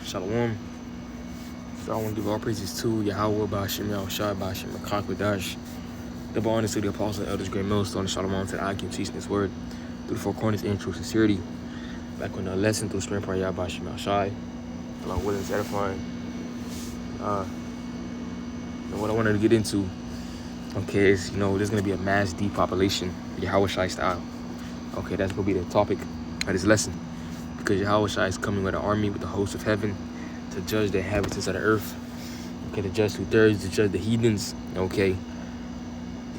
Shalom. So I want to give all praises to Yahweh, Ba'ashem Yahawashi, Ba'ashem Makakwadash. Double honors to the apostles and elders, great millstone, and Shalom to the Akim teaching this word through the four corners and true sincerity. Back on the lesson through spirit prayer, Ba'ashem Yahawashi. Allah willing is edifying. And what I wanted to get into, okay, is, there's going to be a mass depopulation, Yahawashi style. Okay, that's going to be the topic of this lesson. Because Yahawashi is coming with an army, with the host of heaven, to judge the inhabitants of the earth. Okay, to judge 2/3, to judge the heathens. Okay,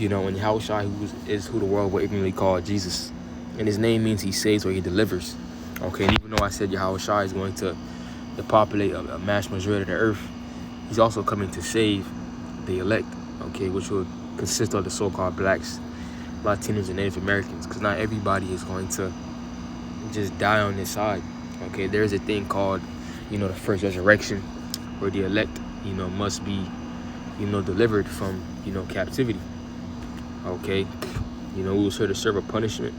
and Yahawashi is who the world will ignorantly call Jesus. And his name means he saves or he delivers. Okay, and even though I said Yahawashi is going to depopulate a mass majority of the earth, he's also coming to save the elect, okay, which will consist of the so-called blacks, Latinos, and Native Americans, because not everybody is going to just die on this side. Okay, there's a thing called, the first resurrection, where the elect, must be, delivered from, captivity. Okay, we was here to serve a punishment.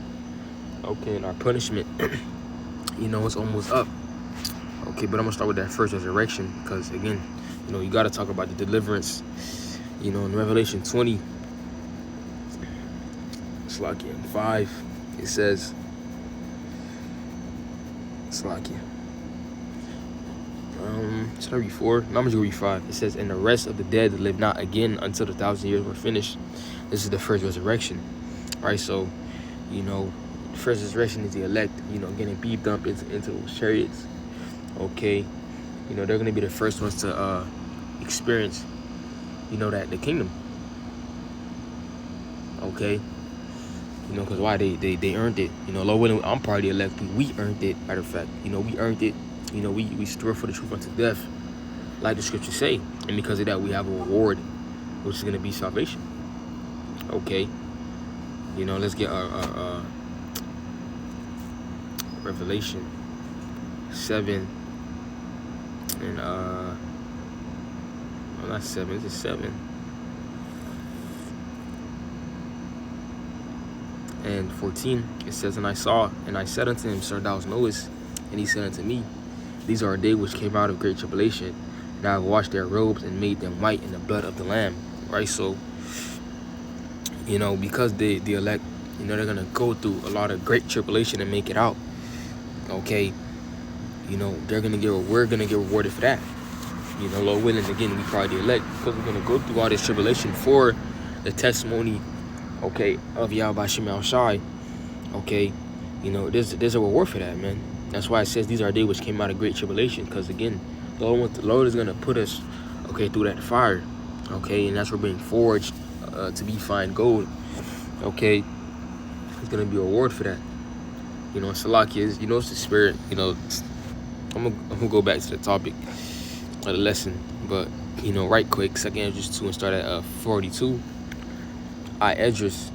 Okay, and our punishment, it's almost up. Okay, but I'm gonna start with that first resurrection, because again, you got to talk about the deliverance. In Revelation 20, it's like in 5, it says, should I read 4? No, I'm just gonna read 5. It says, and the rest of the dead live not again until the 1,000 years were finished. This is the first resurrection. Right, so, the first resurrection is the elect, getting beamed up into those chariots. Okay, they're gonna be the first ones to experience, that the kingdom. Okay, because why? They earned it. Lord willing, I'm part of the elect. We earned it. Matter of fact, we earned it. We stood for the truth unto death, like the scriptures say. And because of that, we have a reward, which is going to be salvation. Okay, let's get our Revelation 7 and not 7. It's 7 and 14. It says, and I said unto him, Sir, thou knowest. And he said unto me, these are a day which came out of great tribulation, and I have washed their robes and made them white in the blood of the Lamb. Right, so, because the elect, they're going to go through a lot of great tribulation and make it out. Okay, we're going to get rewarded for that. Lord willing, again, we probably the elect, because we're going to go through all this tribulation for the testimony, okay, of Yahweh Shema Shai. Okay, there's a reward for that, man. That's why it says these are days which came out of great tribulation, because again, the Lord is going to put us, okay, through that fire. Okay, and that's we're being forged to be fine gold. Okay, there's going to be a reward for that. Salaki is, it's the spirit. I'm gonna go back to the topic of the lesson, but right quick, 2 Esdras 2 and start at 42. I, Esdras,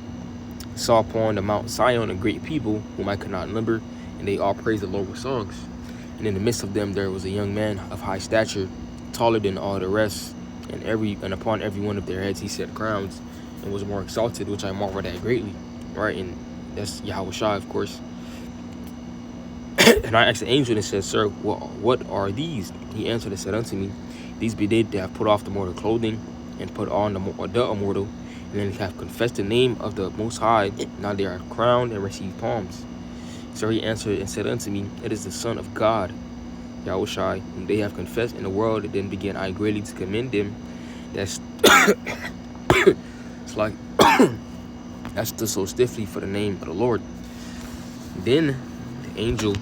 saw upon the Mount Zion a great people whom I could not number, and they all praised the Lord with songs. And in the midst of them there was a young man of high stature, taller than all the rest, and upon every one of their heads he set crowns, and was more exalted, which I marveled at greatly. Right, and that's Yahawashi, of course. And I asked the angel and said, Sir, what are these? He answered and said unto me, these be they that have put off the mortal clothing, and put on the immortal, and then have confessed the name of the Most High. Now they are crowned and receive palms. So he answered and said unto me, it is the Son of God, Yahawashi, whom they have confessed in the world. And then began I greatly to commend them. That's it's like that stood so stiffly for the name of the Lord. Then the angel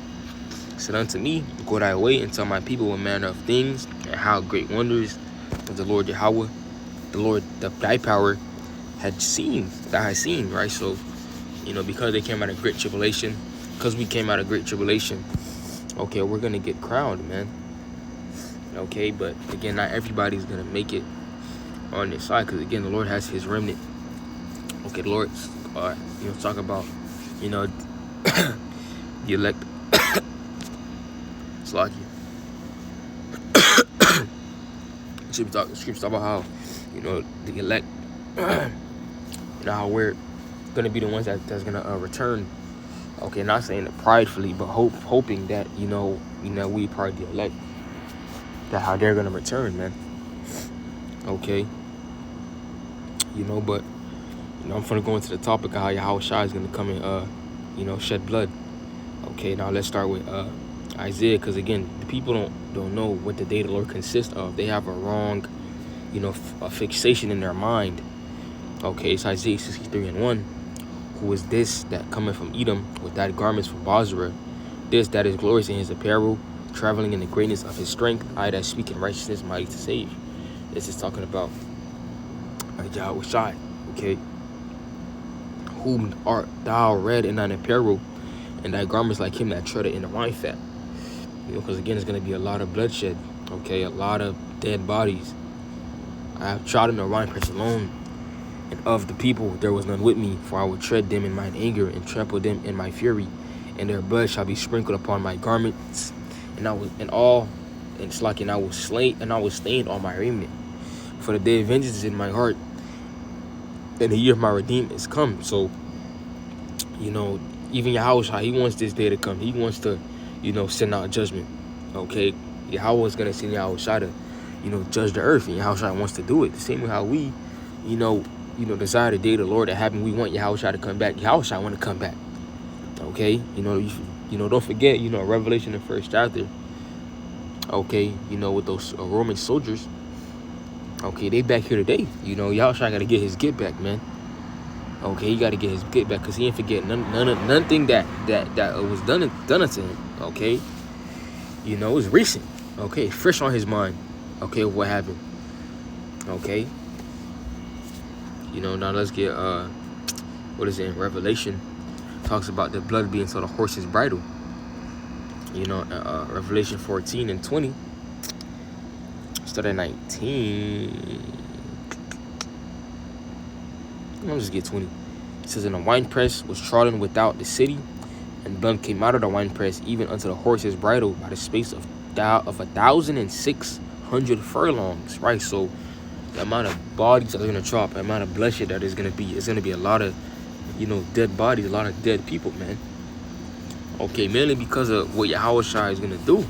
said unto me, go thy way and tell my people what manner of things and how great wonders of the Lord Yahweh, the Lord, thy power, that I had seen. Right, so because they came out of great tribulation, because we came out of great tribulation, okay, we're gonna get crowned, man. Okay, but again, not everybody's gonna make it on this side, because again, the Lord has his remnant. Okay, the Lord talk about the elect. Slocky. Scripture talk about how the elect, how we're gonna be the ones that's gonna return. Okay, not saying it pridefully, but hoping that we probably the elect that how they're gonna return, man. Okay, but I'm gonna go into the topic of how Yahawashi is gonna come and shed blood. Okay, now let's start with Isaiah, because again, the people don't know what the day of the Lord consists of. They have a wrong, a fixation in their mind. Okay, it's Isaiah 63:1. Who is this that cometh from Edom with that garments from Bozrah? This that is glorious in his apparel, traveling in the greatness of his strength. I that speak in righteousness, mighty to save. This is talking about Yahawashi. Okay, whom art thou red in thine apparel, and thy garments like him that treadeth in the wine fat? Because again, it's going to be a lot of bloodshed. Okay, a lot of dead bodies. I have trodden the wine press alone, and of the people there was none with me, for I will tread them in mine anger and trample them in my fury, and their blood shall be sprinkled upon my garments, and I was stained on my raiment. For the day of vengeance is in my heart, and the year of my redeemer is come. So, even Yahawashi, he wants this day to come. He wants to, send out judgment. Okay, Yahweh is gonna send Yahawashi to, judge the earth, and Yahawashi wants to do it. The same way how we, desire the day of the Lord to happen. We want Yahawashi to come back. Yahawashi want to come back. Okay, don't forget, Revelation, the 1st chapter. Okay, with those Roman soldiers. Okay, they back here today. Yahawashi got to get his get back, man. Okay, he got to get his get back, because he ain't forget nothing that was done unto him. Okay, it was recent. Okay, fresh on his mind. Okay, what happened? Okay, now let's get what is it in Revelation? Talks about the blood being to the horse's bridle. Revelation 14:20. Start at 19. I'll just get 20. It says, and the winepress was trodden without the city, and blood came out of the winepress even unto the horse's bridle by the space of 1,600 furlongs. Right, so the amount of bodies that are gonna drop, the amount of bloodshed that is gonna be, it's gonna be a lot of, dead bodies, a lot of dead people, man. Okay, mainly because of what Yahawashi is gonna do.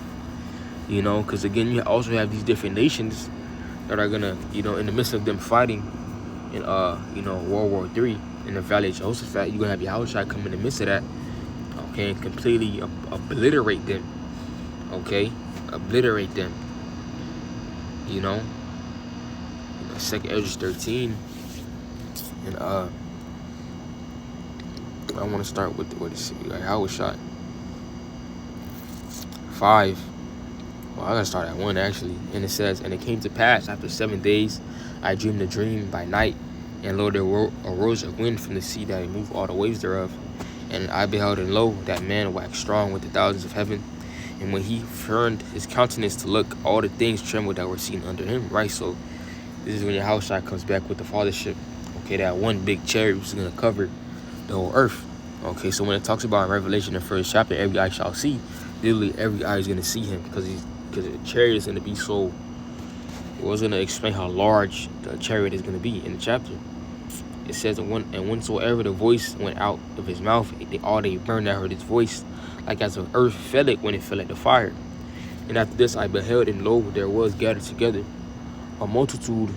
Because again, you also have these different nations that are gonna, in the midst of them fighting in World War III in the Valley of Jehoshaphat, you're gonna have Yahawashi come in the midst of that, okay, and completely obliterate them. Okay, obliterate them. 2nd Esdras 13, and I want to start with what is Yahawashi 5. Well, I gotta start at 1 actually. And it says, and it came to pass after 7 days, I dreamed a dream by night, and lo, there arose a wind from the sea that removed all the waves thereof. And I beheld, and lo, that man waxed strong with the thousands of heaven. And when he turned his countenance to look, all the things trembled that were seen under him. Right, so this is when Yahawashi comes back with the fathership. Okay, that one big chariot is gonna cover the whole earth. Okay, so when it talks about in Revelation, the 1st chapter, every eye shall see. Literally, every eye is gonna see him, because the chariot is gonna be so. It was gonna explain how large the chariot is gonna be in the chapter. It says, and whensoever the voice went out of his mouth, all they burned that heard his voice, like as the earth fell it when it fell at the fire. And after this I beheld, and lo, there was gathered together a multitude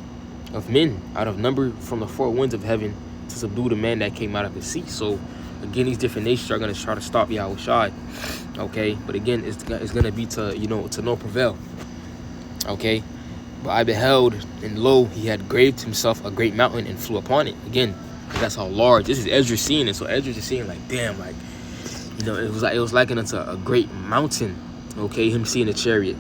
of men out of number from the 4 winds of heaven to subdue the man that came out of the sea. So again, these different nations are going to try to stop Yahawashi. Okay, but again, it's going to be to no prevail. Okay, but I beheld, and lo, he had graved himself a great mountain and flew upon it. Again, that's how large. This is Esdras seeing it. So Esdras is seeing like, damn, like, it was likened unto a great mountain. Okay, him seeing a chariot.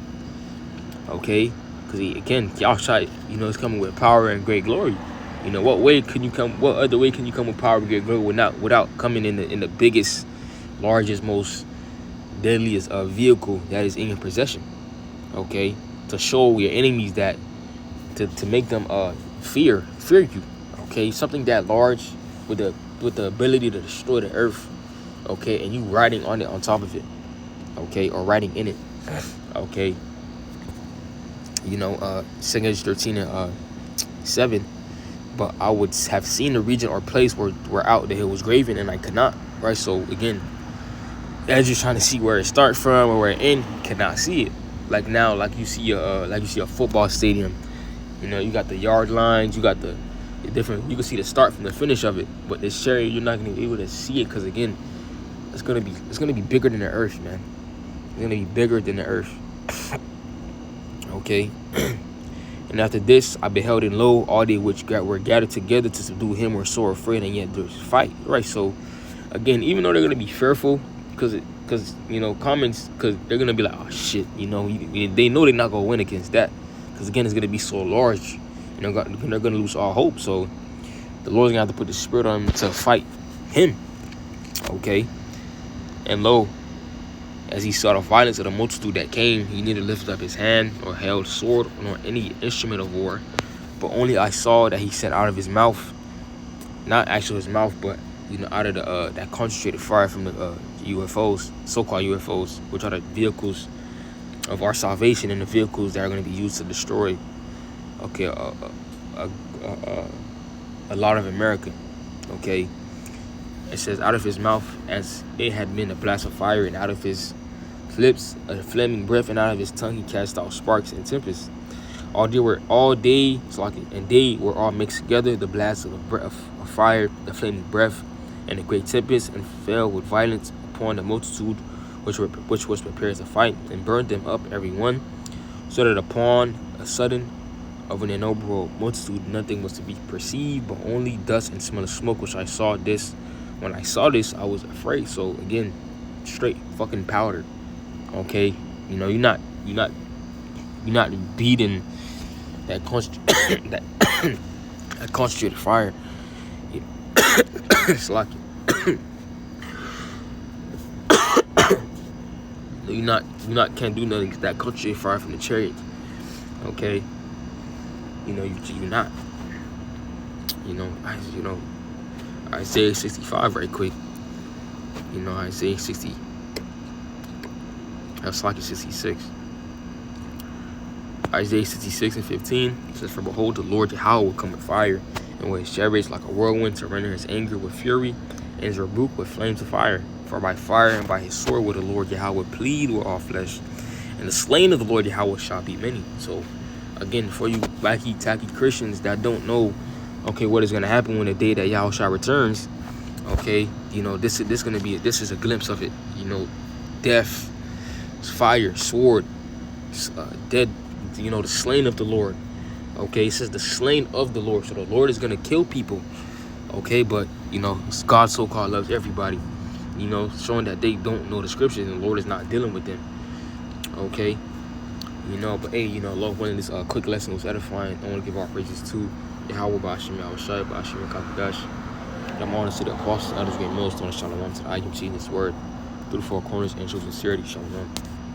Okay, because Yahawashi, is coming with power and great glory. What other way can you come with power and great glory without coming in the biggest, largest, most deadliest vehicle that is in your possession? Okay, to show your enemies that to make them fear you. Okay, something that large with the ability to destroy the earth. Okay, and you riding on it, on top of it. Okay, or riding in it. Okay, 2nd Esdras 13:7. But I would have seen the region or place where out that it was graven, and I could not. Right, so again, Esdras trying to see where it starts from or where it ends, cannot see it. like now, like you see a football stadium. You know, you got the yard lines, you got the different. You can see the start from the finish of it. But this chariot, you're not gonna be able to see it because again, it's gonna be bigger than the earth, man. It's gonna be bigger than the earth. Okay. And after this, I beheld, and lo, all they which were gathered together to subdue him were sore afraid, and yet there's fight. Right. So again, even though they're gonna be fearful, because you know, comments, because they're gonna be like, oh shit, you know, they know they're not gonna win against that, because again, it's gonna be so large, you know, they're gonna lose all hope. So the Lord's gonna have to put the spirit on them to fight him. Okay. And lo, as he saw the violence of the multitude that came, he neither lifted up his hand or held sword nor any instrument of war, but only I saw that he sent out of his mouth, not actually his mouth, but you know, out of the that concentrated fire from the UFOs, so-called UFOs, which are the vehicles of our salvation and the vehicles that are going to be used to destroy, okay, a lot of America. Okay. It says, out of his mouth as it had been a blast of fire, and out of his lips a flaming breath, and out of his tongue he cast out sparks and tempests. And they were all mixed together, the blast of fire, the flaming breath, and the great tempest, and fell with violence upon the multitude which was prepared to fight, and burned them up every one, so that upon a sudden of an innumerable multitude nothing was to be perceived, but only dust and smell of smoke, which I saw this. When I saw this, I was afraid. So again, straight fucking powder. Okay, you know, you're not beating that that concentrated fire. It's like you're not can't do nothing. That concentrated fire from the chariot. Okay, you know, you're not. You know, Isaiah 65 right quick. You know, Isaiah 60. That's like 66. Isaiah 66 and 15 says, for behold, the Lord Yahweh will come with fire, and with his chariots like a whirlwind, to render his anger with fury, and his rebuke with flames of fire. For by fire and by his sword will the Lord Yahweh plead with all flesh, and the slain of the Lord Yahweh shall be many. So again, for you wacky tacky Christians that don't know, okay, what is going to happen when the day that Yahushua returns, okay, you know, this is a glimpse of it. You know, death, fire, sword, dead, you know, the slain of the Lord. Okay, it says the slain of the Lord. So the Lord is going to kill people. Okay, but, you know, God so-called loves everybody. You know, showing that they don't know the scriptures and the Lord is not dealing with them. Okay. You know, but hey, you know, Lord willing, this quick lesson was edifying. I want to give all praises to Yahweh Bashim Yahawashi, Bashim Kakadash. I'm honored to the apostles, others, great millstones, Shalom, to the IUC in this word, through the four corners, and show sincerity, Shalom.